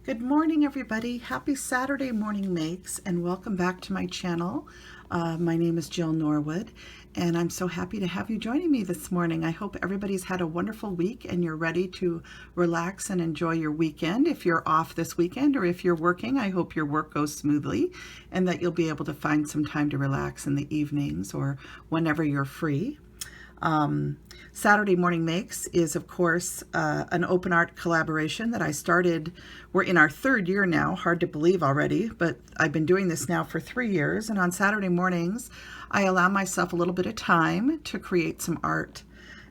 Good morning, everybody. Happy Saturday morning makes, and welcome back to my channel. My name is Jill Norwood, and I'm so happy to have you joining me this morning. I hope everybody's had a wonderful week and you're ready to relax and enjoy your weekend. If you're off this weekend or if you're working, I hope your work goes smoothly and that you'll be able to find some time to relax in the evenings or whenever you're free. Saturday Morning Makes is, of course, an open art collaboration that I started. We're in our third year now, hard to believe already, but I've been doing this now for 3 years. And on Saturday mornings, I allow myself a little bit of time to create some art.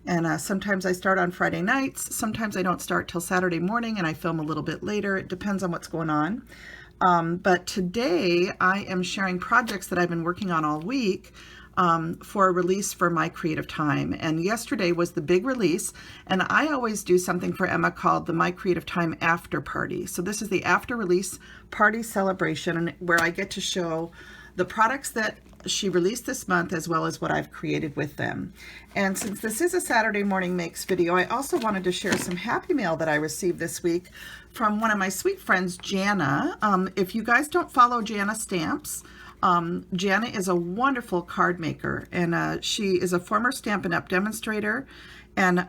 And sometimes I start on Friday nights. Sometimes I don't start till Saturday morning and I film a little bit later. It depends on what's going on. But today I am sharing projects that I've been working on all week for a release for my creative time. And yesterday was the big release, and I always do something for Emma called the My Creative Time After Party. So this is the after release party celebration where I get to show the products that she released this month as well as what I've created with them. And since this is a Saturday Morning Makes video, I also wanted to share some happy mail that I received this week from one of my sweet friends, Jana. If you guys don't follow Jana Stamps, Jana is a wonderful card maker, and she is a former Stampin' Up! Demonstrator and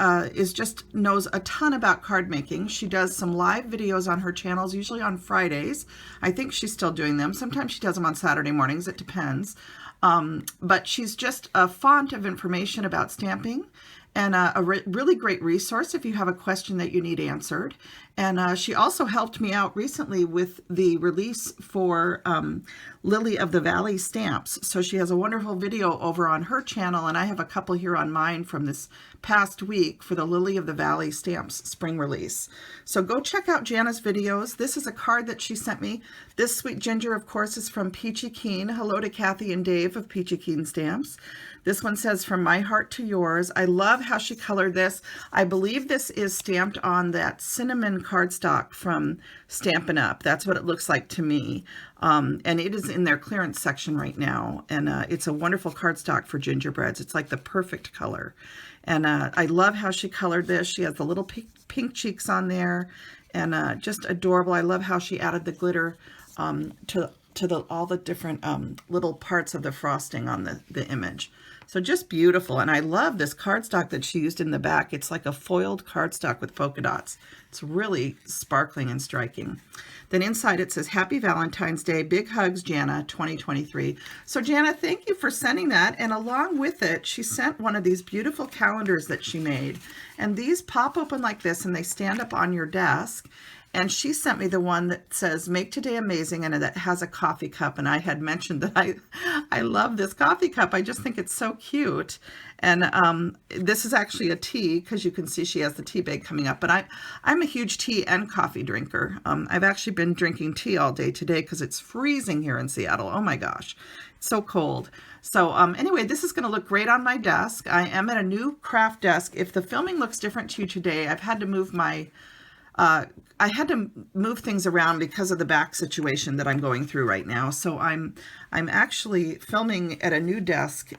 knows a ton about card making. She does some live videos on her channels, usually on Fridays. I think she's still doing them. Sometimes she does them on Saturday mornings. It depends. But she's just a font of information about stamping and a really great resource if you have a question that you need answered. And she also helped me out recently with the release for Lily of the Valley stamps. So she has a wonderful video over on her channel, and I have a couple here on mine from this past week for the Lily of the Valley stamps spring release. So go check out Jana's videos. This is a card that she sent me. This sweet ginger, of course, is from Peachy Keen. Hello to Kathy and Dave of Peachy Keen Stamps. This one says, "From my heart to yours." I love how she colored this. I believe this is stamped on that cinnamon cardstock from Stampin' Up. That's what it looks like to me. And it is in their clearance section right now. And it's a wonderful cardstock for gingerbreads. It's like the perfect color. And I love how she colored this. She has the little pink cheeks on there, and just adorable. I love how she added the glitter to all the different little parts of the frosting on the image. So just beautiful. And I love this cardstock that she used in the back. It's like a foiled cardstock with polka dots. It's really sparkling and striking. Then inside it says, "Happy Valentine's Day. Big hugs, Jana, 2023. So Jana, thank you for sending that. And along with it, she sent one of these beautiful calendars that she made. And these pop open like this and they stand up on your desk. And she sent me the one that says, "Make today amazing," and that has a coffee cup. And I had mentioned that I love this coffee cup. I just think it's so cute. And this is actually a tea, because you can see she has the tea bag coming up. But I'm a huge tea and coffee drinker. I've actually been drinking tea all day today because it's freezing here in Seattle. Oh my gosh, it's so cold. So anyway, this is going to look great on my desk. I am at a new craft desk. If the filming looks different to you today, I've had to move I had to move things around because of the back situation that I'm going through right now. So I'm actually filming at a new desk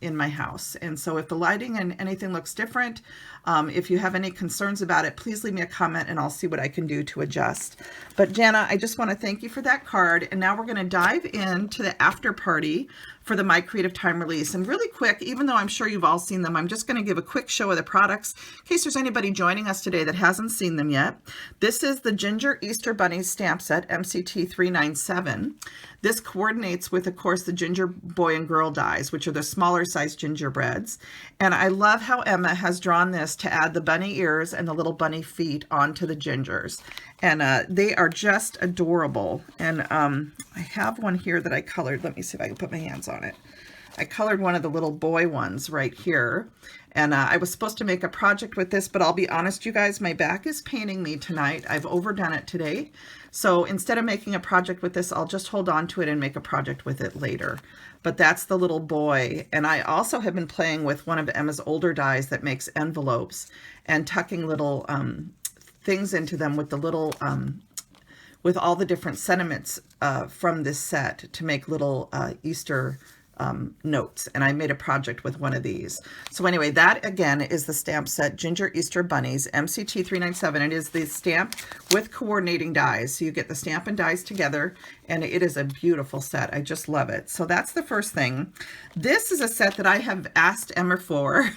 in my house. And so if the lighting and anything looks different, if you have any concerns about it, please leave me a comment and I'll see what I can do to adjust. But Jana, I just want to thank you for that card. And now we're going to dive into the after party for the My Creative Time release. And really quick, even though I'm sure you've all seen them, I'm just going to give a quick show of the products in case there's anybody joining us today that hasn't seen them yet. This is the Ginger Easter Bunny stamp set, MCT 397. This coordinates with, of course, the Ginger Boy and Girl dies, which are the smaller size gingerbreads. And I love how Emma has drawn this to add the bunny ears and the little bunny feet onto the gingers. And they are just adorable. And I have one here that I colored. Let me see if I can put my hands on it. I colored one of the little boy ones right here. And I was supposed to make a project with this, but I'll be honest, you guys, my back is paining me tonight. I've overdone it today. So instead of making a project with this, I'll just hold on to it and make a project with it later. But that's the little boy. And I also have been playing with one of Emma's older dies that makes envelopes and tucking little things into them with the little, with all the different sentiments from this set to make little Easter notes, and I made a project with one of these. So anyway, that again is the stamp set Ginger Easter Bunnies MCT 397. It is the stamp with coordinating dies. So you get the stamp and dies together, and it is a beautiful set. I just love it. So that's the first thing. This is a set that I have asked Emma for.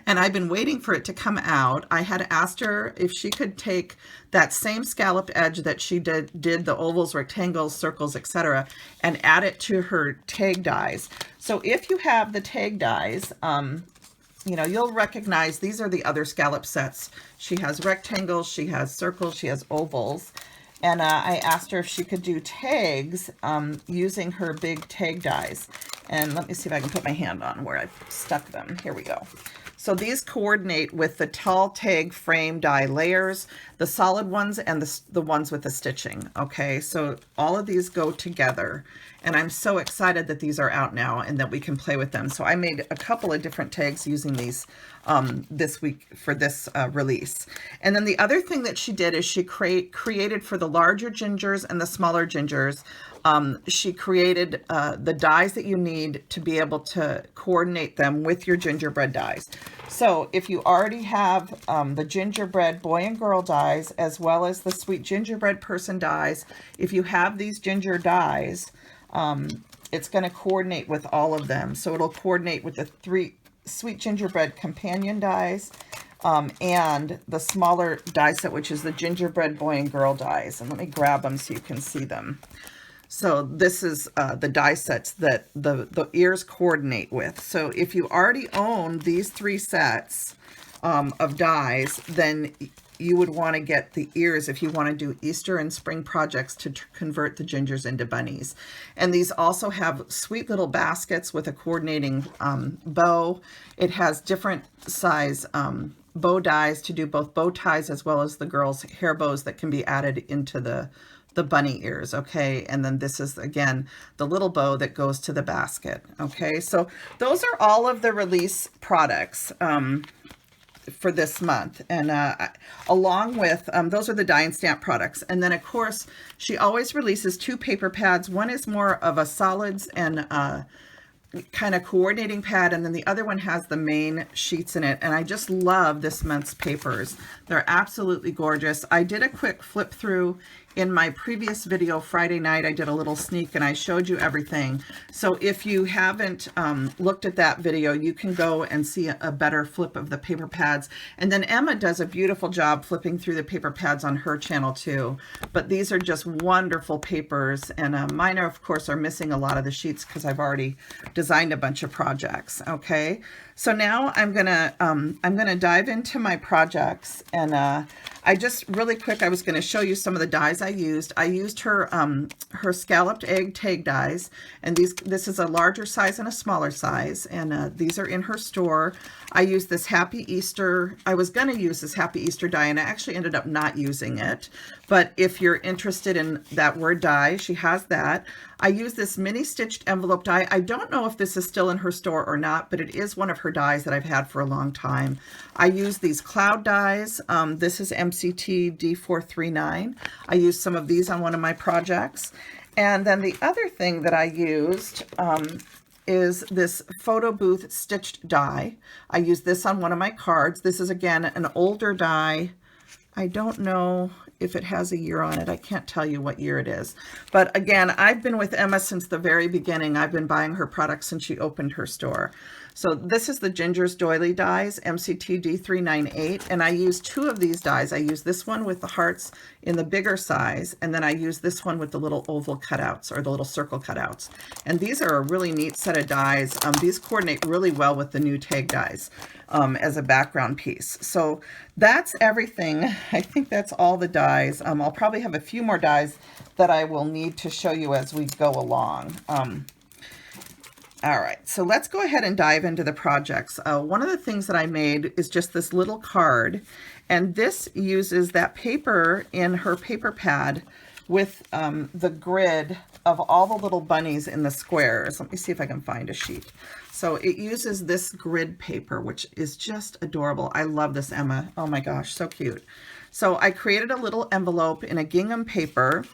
And I've been waiting for it to come out. I had asked her if she could take that same scalloped edge that she did the ovals, rectangles, circles, etc., and add it to her tag dies. So if you have the tag dies, you know, you'll recognize these are the other scallop sets. She has rectangles, she has circles, she has ovals. And I asked her if she could do tags using her big tag dies. And let me see if I can put my hand on where I've stuck them. Here we go. So these coordinate with the tall tag frame die layers, the solid ones and the ones with the stitching. Okay, so all of these go together. And I'm so excited that these are out now and that we can play with them. So I made a couple of different tags using these this week for this release. And then the other thing that she did is she created for the larger gingers and the smaller gingers, she created the dies that you need to be able to coordinate them with your gingerbread dies. So if you already have the gingerbread boy and girl dies, as well as the sweet gingerbread person dies, if you have these ginger dies, it's going to coordinate with all of them. So it'll coordinate with the 3 sweet gingerbread companion dies and the smaller die set, which is the gingerbread boy and girl dies. And let me grab them so you can see them. So this is the die sets that the ears coordinate with. So if you already own these 3 sets of dies, then you would want to get the ears if you want to do Easter and spring projects to convert the gingers into bunnies. And these also have sweet little baskets with a coordinating bow. It has different size bow dies to do both bow ties as well as the girls' hair bows that can be added into the bunny ears. Okay, and then this is again the little bow that goes to the basket. Okay, so those are all of the release products for this month, and along with those are the die and stamp products. And then of course she always releases 2 paper pads. One is more of a solids and kind of coordinating pad, and then the other one has the main sheets in it. And I just love this month's papers. They're absolutely gorgeous. I did a quick flip through in my previous video Friday night. I did a little sneak and I showed you everything. So if you haven't looked at that video, you can go and see a better flip of the paper pads. And then Emma does a beautiful job flipping through the paper pads on her channel too. But these are just wonderful papers, and mine are, of course, are missing a lot of the sheets because I've already designed a bunch of projects. Okay, so now I'm gonna dive into my projects, and I just really quick, I was going to show you some of the dies I used. I used her her scalloped egg tag dies, and this is a larger size and a smaller size, and these are in her store. I used this Happy Easter. I was going to use this Happy Easter die, and I actually ended up not using it. But if you're interested in that word die, she has that. I use this mini stitched envelope die. I don't know if this is still in her store or not, but it is one of her dies that I've had for a long time. I use these cloud dies. This is MCT D439. I used some of these on one of my projects. And then the other thing that I used is this photo booth stitched die. I used this on one of my cards. This is, again, an older die. I don't know if it has a year on it. I can't tell you what year it is. But again, I've been with Emma since the very beginning. I've been buying her products since she opened her store. So this is the Ginger's Doily dies, MCT D398, and I use 2 of these dies. I use this one with the hearts in the bigger size, and then I use this one with the little oval cutouts or the little circle cutouts. And these are a really neat set of dies. These coordinate really well with the new tag dies as a background piece. So that's everything. I think that's all the dies. I'll probably have a few more dies that I will need to show you as we go along. All right, so let's go ahead and dive into the projects. One of the things that I made is just this little card, and this uses that paper in her paper pad with the grid of all the little bunnies in the squares. Let me see if I can find a sheet. So it uses this grid paper, which is just adorable. I love this, Emma. Oh my gosh, so cute. So I created a little envelope in a gingham paper,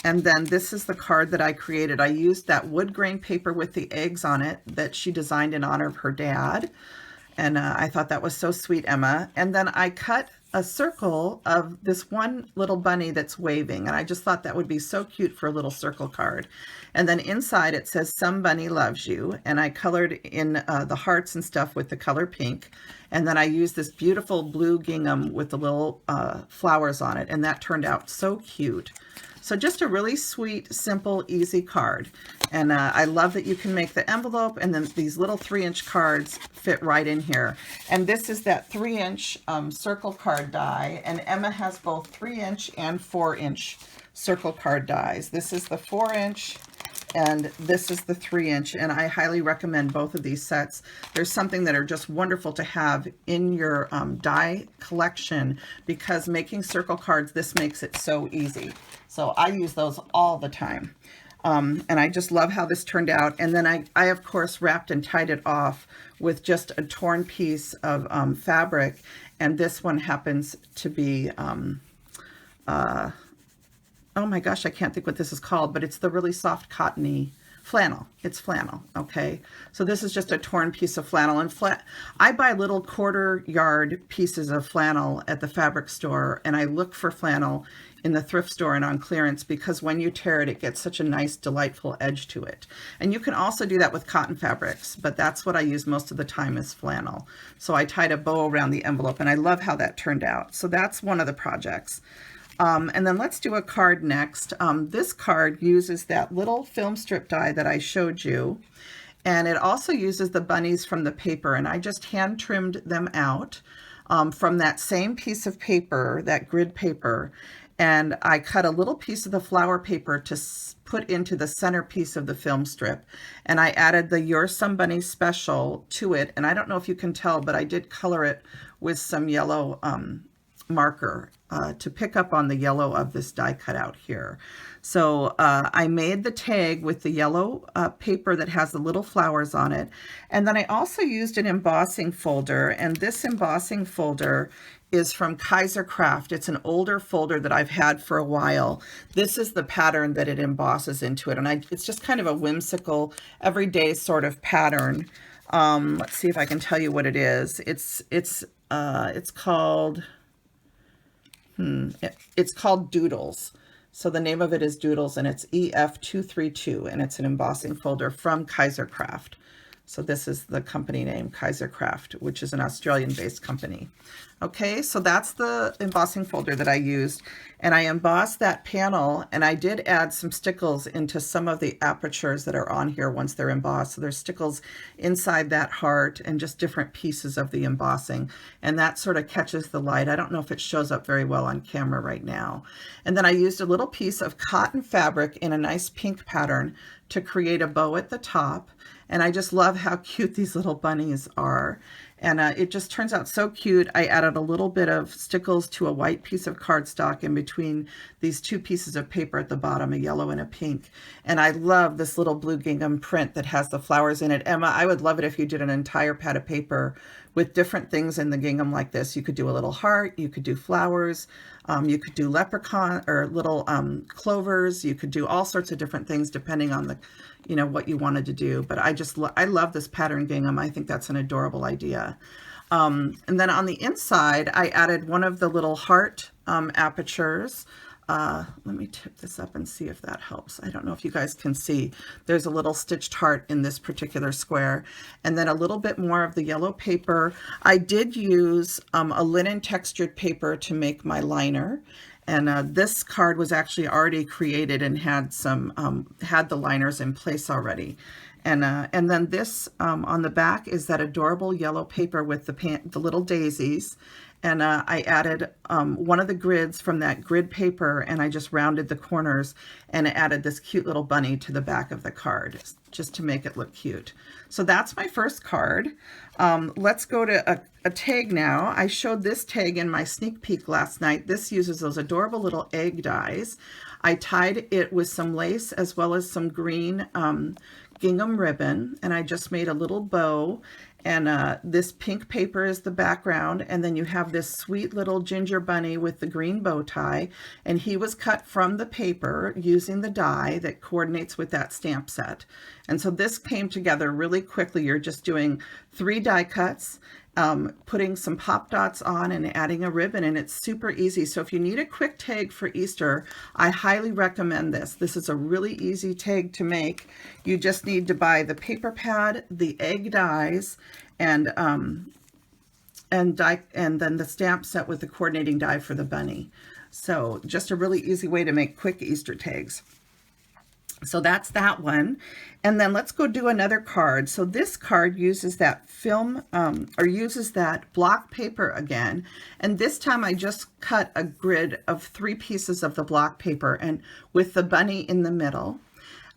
And then this is the card that I created. I used that wood grain paper with the eggs on it that she designed in honor of her dad. And I thought that was so sweet, Emma. And then I cut a circle of this one little bunny that's waving. And I just thought that would be so cute for a little circle card. And then inside it says, "Some bunny loves you." And I colored in the hearts and stuff with the color pink. And then I used this beautiful blue gingham with the little flowers on it. And that turned out so cute. So just a really sweet, simple, easy card. And I love that you can make the envelope, and then these little 3-inch cards fit right in here. And this is that 3-inch circle card die, and Emma has both 3-inch and 4-inch circle card dies. This is the 4-inch, and this is the 3-inch, and I highly recommend both of these sets. There's something that are just wonderful to have in your die collection, because making circle cards, this makes it so easy. So I use those all the time. And I just love how this turned out. And then I of course wrapped and tied it off with just a torn piece of fabric. And this one happens to be, oh my gosh, I can't think what this is called, but it's the really soft cottony flannel. It's flannel, okay? So this is just a torn piece of flannel. And I buy little 1/4 yard pieces of flannel at the fabric store, and I look for flannel in the thrift store and on clearance, because when you tear it, it gets such a nice, delightful edge to it. And you can also do that with cotton fabrics, but that's what I use most of the time is flannel. So I tied a bow around the envelope, and I love how that turned out. So that's one of the projects. And then let's do a card next. This card uses that little film strip die that I showed you, and it also uses the bunnies from the paper, and I just hand trimmed them out from that same piece of paper, that grid paper, and I cut a little piece of the flower paper to put into the center piece of the film strip, and I added the "You're Some Bunny" special to it, and I don't know if you can tell, but I did color it with some yellow marker to pick up on the yellow of this die cutout here. So I made the tag with the yellow paper that has the little flowers on it. And then I also used an embossing folder, and this embossing folder is from Kaiser Craft. It's an older folder that I've had for a while. This is the pattern that it embosses into it, and it's just kind of a whimsical, everyday sort of pattern. Let's see if I can tell you what it is. It's called it's called Doodles. So the name of it is Doodles, and it's EF232, and it's an embossing folder from Kaiser Craft. So this is the company name, Kaiser Craft, which is an Australian-based company. Okay, so that's the embossing folder that I used, and I embossed that panel, and I did add some stickles into some of the apertures that are on here once they're embossed. So there's stickles inside that heart and just different pieces of the embossing, and that sort of catches the light. I don't know if it shows up very well on camera right now. And then I used a little piece of cotton fabric in a nice pink pattern to create a bow at the top. And I just love how cute these little bunnies are. And it just turns out so cute. I added a little bit of stickles to a white piece of cardstock in between these two pieces of paper at the bottom, a yellow and a pink. And I love this little blue gingham print that has the flowers in it. Emma, I would love it if you did an entire pad of paper with different things in the gingham like this. You could do a little heart, you could do flowers, you could do leprechaun or little clovers. You could do all sorts of different things depending on the, what you wanted to do. But I love this pattern gingham. I think that's an adorable idea. And then on the inside, I added one of the little heart apertures. Let me tip this up and see if that helps. I don't know if you guys can see. There's a little stitched heart in this particular square. And then a little bit more of the yellow paper. I did use a linen textured paper to make my liner. And this card was actually already created and had had the liners in place already. And then this on the back is that adorable yellow paper with the little daisies. And I added one of the grids from that grid paper, and I just rounded the corners and added this cute little bunny to the back of the card just to make it look cute. So that's my first card. Let's go to a tag now. I showed this tag in my sneak peek last night. This uses those adorable little egg dies. I tied it with some lace as well as some green gingham ribbon, and I just made a little bow. And this pink paper is the background, and then you have this sweet little ginger bunny with the green bow tie, and he was cut from the paper using the die that coordinates with that stamp set. And so this came together really quickly. You're just doing 3 die cuts, putting some pop dots on and adding a ribbon, and it's super easy. So if you need a quick tag for Easter, I highly recommend this. This is a really easy tag to make. You just need to buy the paper pad, the egg dies, and then the stamp set with the coordinating die for the bunny. So just a really easy way to make quick Easter tags. So that's that one. And then let's go do another card. So this card uses that film, or uses that block paper again. And this time I just cut a grid of 3 pieces of the block paper and with the bunny in the middle.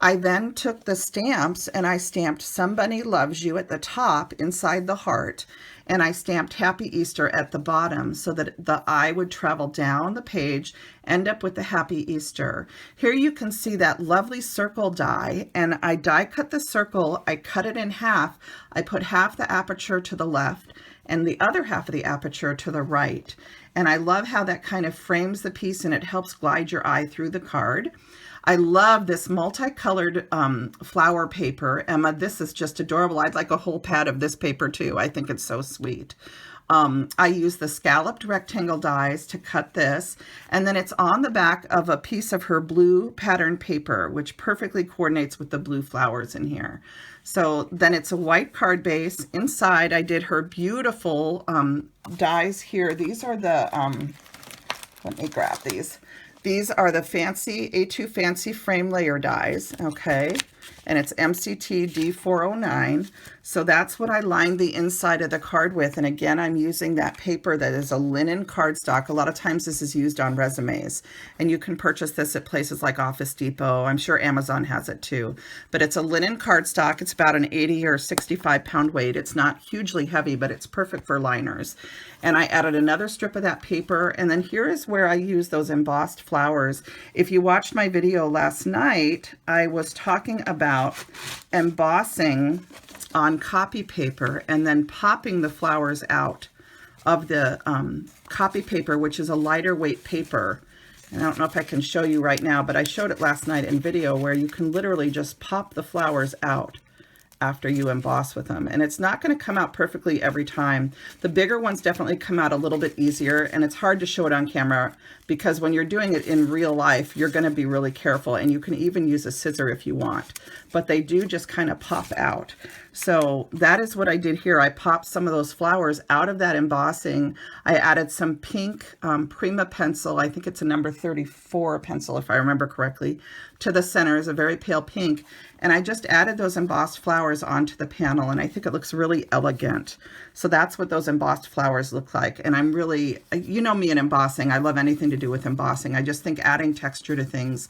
I then took the stamps and I stamped "Somebody Loves You" at the top inside the heart, and I stamped "Happy Easter" at the bottom so that the eye would travel down the page, end up with the Happy Easter. Here you can see that lovely circle die, and I die cut the circle. I cut it in half. I put half the aperture to the left and the other half of the aperture to the right. And I love how that kind of frames the piece and it helps glide your eye through the card. I love this multicolored flower paper. Emma, this is just adorable. I'd like a whole pad of this paper too. I think it's so sweet. I use the scalloped rectangle dies to cut this, and then it's on the back of a piece of her blue pattern paper, which perfectly coordinates with the blue flowers in here. So then it's a white card base. Inside I did her beautiful dies here. These are the, let me grab these. These are the fancy A2 Fancy Frame Layer dies, okay? And it's MCT D409. So that's what I lined the inside of the card with. And again, I'm using that paper that is a linen cardstock. A lot of times this is used on resumes. And you can purchase this at places like Office Depot. I'm sure Amazon has it too. But it's a linen cardstock. It's about an 80 or 65 pound weight. It's not hugely heavy, but it's perfect for liners. And I added another strip of that paper. And then here is where I use those embossed flowers. If you watched my video last night, I was talking about embossing on copy paper and then popping the flowers out of the copy paper, which is a lighter weight paper. And I don't know if I can show you right now, but I showed it last night in video where you can literally just pop the flowers out after you emboss with them. And it's not going to come out perfectly every time. The bigger ones definitely come out a little bit easier, and it's hard to show it on camera because when you're doing it in real life, you're going to be really careful, and you can even use a scissor if you want. But they do just kind of pop out. So that is what I did here. I popped some of those flowers out of that embossing. I added some pink Prima pencil. I think it's a number 34 pencil, if I remember correctly, to the center. Is a very pale pink. And I just added those embossed flowers onto the panel, and I think it looks really elegant. So that's what those embossed flowers look like. And I'm really, you know me in embossing, I love anything to do with embossing. I just think adding texture to things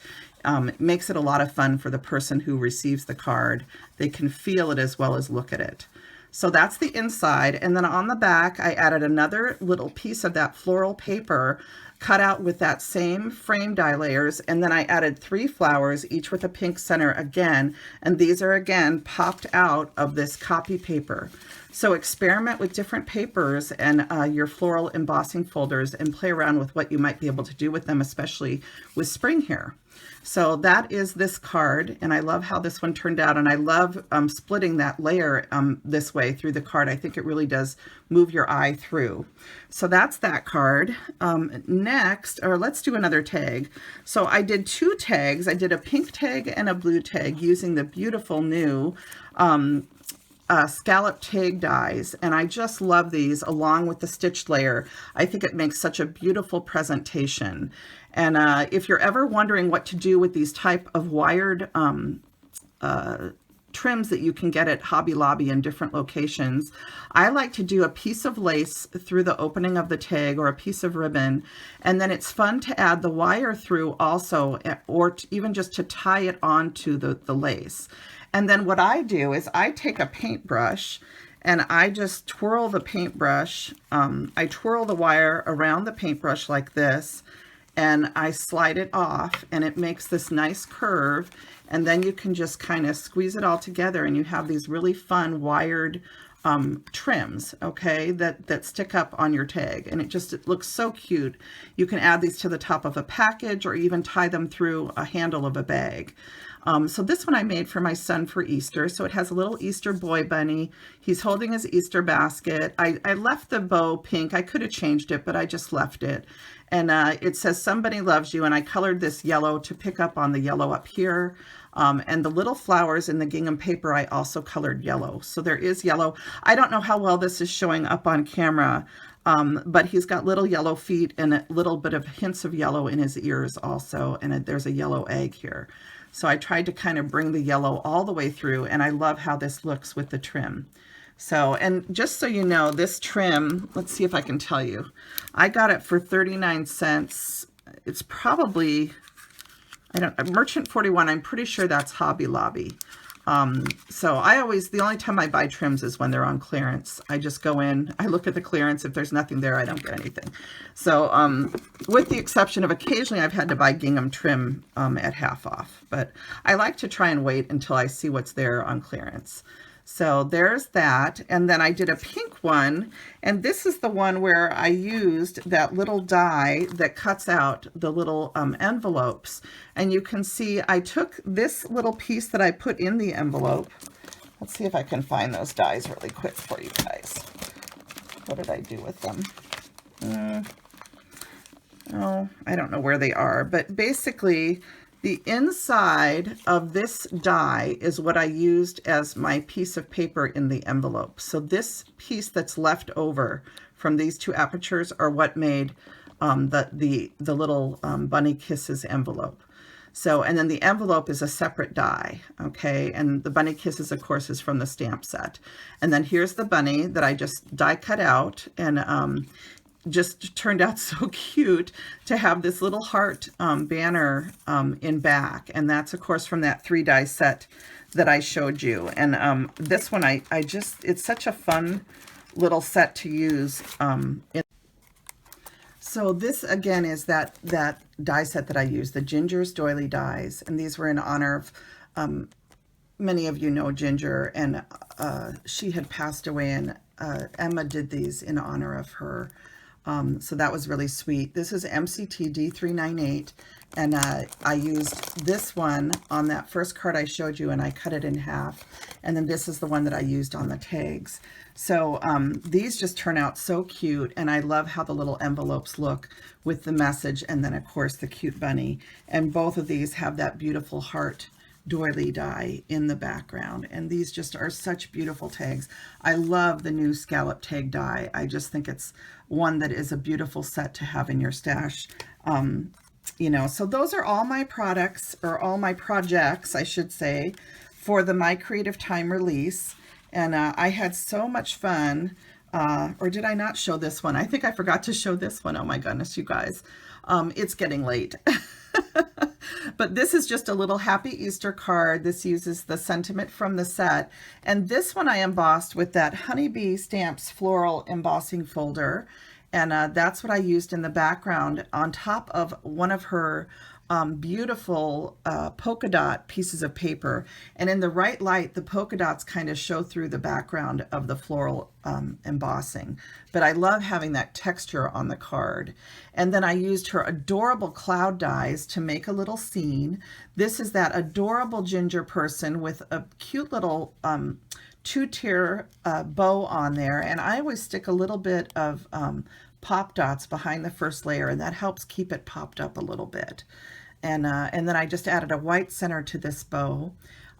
makes it a lot of fun for the person who receives the card. They can feel it as well as look at it. So that's the inside. And then on the back, I added another little piece of that floral paper cut out with that same frame die layers. And then I added 3 flowers, each with a pink center again. And these are again popped out of this copy paper. So experiment with different papers and your floral embossing folders and play around with what you might be able to do with them, especially with spring here. So that is this card, and I love how this one turned out, and I love splitting that layer this way through the card. I think it really does move your eye through. So that's that card. Next, or let's do another tag. So I did 2 tags. I did a pink tag and a blue tag using the beautiful new scallop tag dies, and I just love these along with the stitched layer. I think it makes such a beautiful presentation. And if you're ever wondering what to do with these type of wired trims that you can get at Hobby Lobby in different locations, I like to do a piece of lace through the opening of the tag or a piece of ribbon, and then it's fun to add the wire through also, or even just to tie it onto the lace. And then what I do is I take a paintbrush and I just twirl the paintbrush. I twirl the wire around the paintbrush like this, and I slide it off, and it makes this nice curve. And then you can just kind of squeeze it all together, and you have these really fun wired trims, okay, that stick up on your tag, and it looks so cute. You can add these to the top of a package or even tie them through a handle of a bag. So this one I made for my son for Easter. So it has a little Easter boy bunny. He's holding his Easter basket. I left the bow pink. I could have changed it, but I just left it. And it says somebody loves you, and I colored this yellow to pick up on the yellow up here. And the little flowers in the gingham paper I also colored yellow. So there is yellow. I don't know how well this is showing up on camera, but he's got little yellow feet and a little bit of hints of yellow in his ears also, and there's a yellow egg here. So I tried to kind of bring the yellow all the way through, and I love how this looks with the trim. So, and just so you know, this trim, let's see if I can tell you, I got it for 39 cents. It's probably, Merchant 41, I'm pretty sure that's Hobby Lobby. So the only time I buy trims is when they're on clearance. I just go in, I look at the clearance. If there's nothing there, I don't get anything. So, with the exception of occasionally I've had to buy gingham trim, at half off, but I like to try and wait until I see what's there on clearance. So there's that. And then I did a pink one, and this is the one where I used that little die that cuts out the little envelopes. And you can see I took this little piece that I put in the envelope. Let's see if I can find those dies really quick for you guys. What did I do with them? Oh, I don't know where they are, but basically the inside of this die is what I used as my piece of paper in the envelope. So this piece that's left over from these two apertures are what made the little Bunny Kisses envelope. So, and then the envelope is a separate die, okay? And the Bunny Kisses, of course, is from the stamp set. And then here's the bunny that I just die cut out, and just turned out so cute to have this little heart banner in back. And that's, of course, from that 3-die set that I showed you. And this one, it's such a fun little set to use. So this, again, is that die set that I used, the Ginger's Doily dies. And these were in honor of, many of you know Ginger, and she had passed away, and Emma did these in honor of her. So that was really sweet. This is MCT D398, and I used this one on that first card I showed you, and I cut it in half. And then this is the one that I used on the tags. So these just turn out so cute, and I love how the little envelopes look with the message, and then of course the cute bunny. And both of these have that beautiful heart doily die in the background, and these just are such beautiful tags. I love the new scallop tag die. I just think it's one that is a beautiful set to have in your stash. You know, so those are all my products, or all my projects, I should say, for the My Creative Time release. And I had so much fun. Or did I not show this one? I think I forgot to show this one. Oh my goodness, you guys. It's getting late. But this is just a little Happy Easter card. This uses the sentiment from the set. And this one I embossed with that Honeybee Stamps floral embossing folder. And that's what I used in the background on top of one of her beautiful polka dot pieces of paper. And in the right light, the polka dots kind of show through the background of the floral embossing. But I love having that texture on the card. And then I used her adorable cloud dies to make a little scene. This is that adorable ginger person with a cute little 2-tier bow on there. And I always stick a little bit of pop dots behind the first layer, and that helps keep it popped up a little bit. And then I just added a white center to this bow.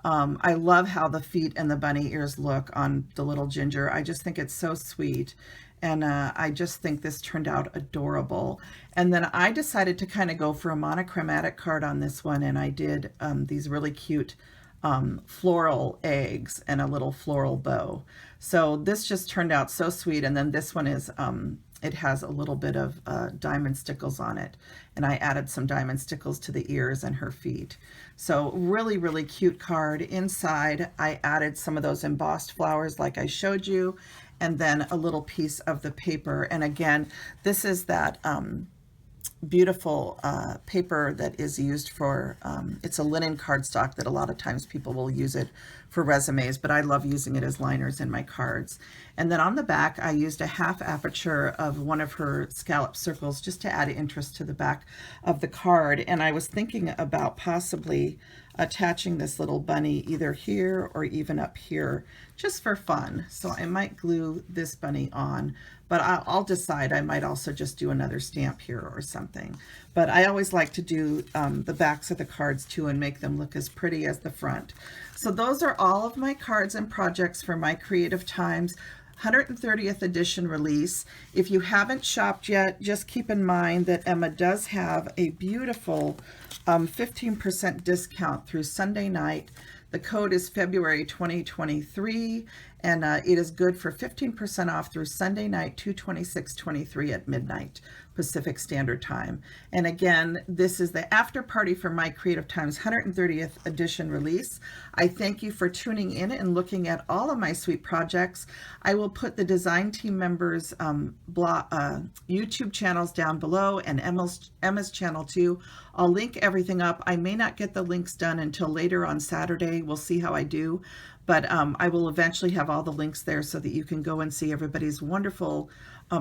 I love how the feet and the bunny ears look on the little ginger. I just think it's so sweet. And I just think this turned out adorable. And then I decided to kind of go for a monochromatic card on this one, and I did these really cute floral eggs and a little floral bow. So this just turned out so sweet. And then this one is, it has a little bit of diamond stickles on it. And I added some diamond stickles to the ears and her feet. So really, really cute card. Inside, I added some of those embossed flowers like I showed you, and then a little piece of the paper. And again, this is that beautiful paper that is used for, it's a linen cardstock that a lot of times people will use it for resumes, but I love using it as liners in my cards. And then on the back, I used a half aperture of one of her scallop circles just to add interest to the back of the card. And I was thinking about possibly attaching this little bunny either here or even up here just for fun. So I might glue this bunny on, but I'll decide. I might also just do another stamp here or something. But I always like to do the backs of the cards too and make them look as pretty as the front. So those are all of my cards and projects for My Creative Times 130th edition release. If you haven't shopped yet, just keep in mind that Emma does have a beautiful 15% discount through Sunday night. The code is February 2023, and it is good for 15% off through Sunday night, 2/26/23 at midnight Pacific Standard Time. And again, this is the after party for My Creative Times 130th edition release. I thank you for tuning in and looking at all of my sweet projects. I will put the design team members' YouTube channels down below, and Emma's channel too. I'll link everything up. I may not get the links done until later on Saturday. We'll see how I do. But I will eventually have all the links there so that you can go and see everybody's wonderful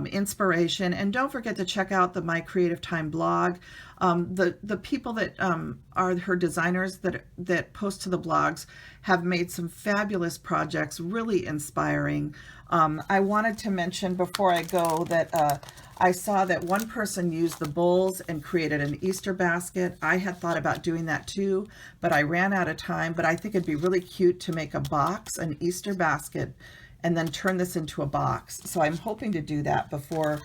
inspiration. And don't forget to check out the My Creative Time blog. The people that are her designers that post to the blogs have made some fabulous projects, really inspiring. I wanted to mention before I go that I saw that one person used the bowls and created an Easter basket. I had thought about doing that too, but I ran out of time. But I think it'd be really cute to make a box, an Easter basket, and then turn this into a box. So I'm hoping to do that before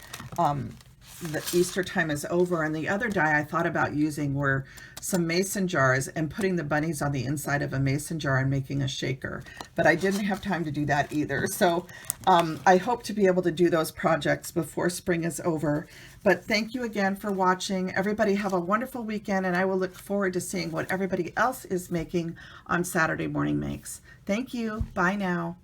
the Easter time is over. And the other die I thought about using were some mason jars and putting the bunnies on the inside of a mason jar and making a shaker. But I didn't have time to do that either. So I hope to be able to do those projects before spring is over. But thank you again for watching. Everybody have a wonderful weekend, and I will look forward to seeing what everybody else is making on Saturday Morning Makes. Thank you. Bye now.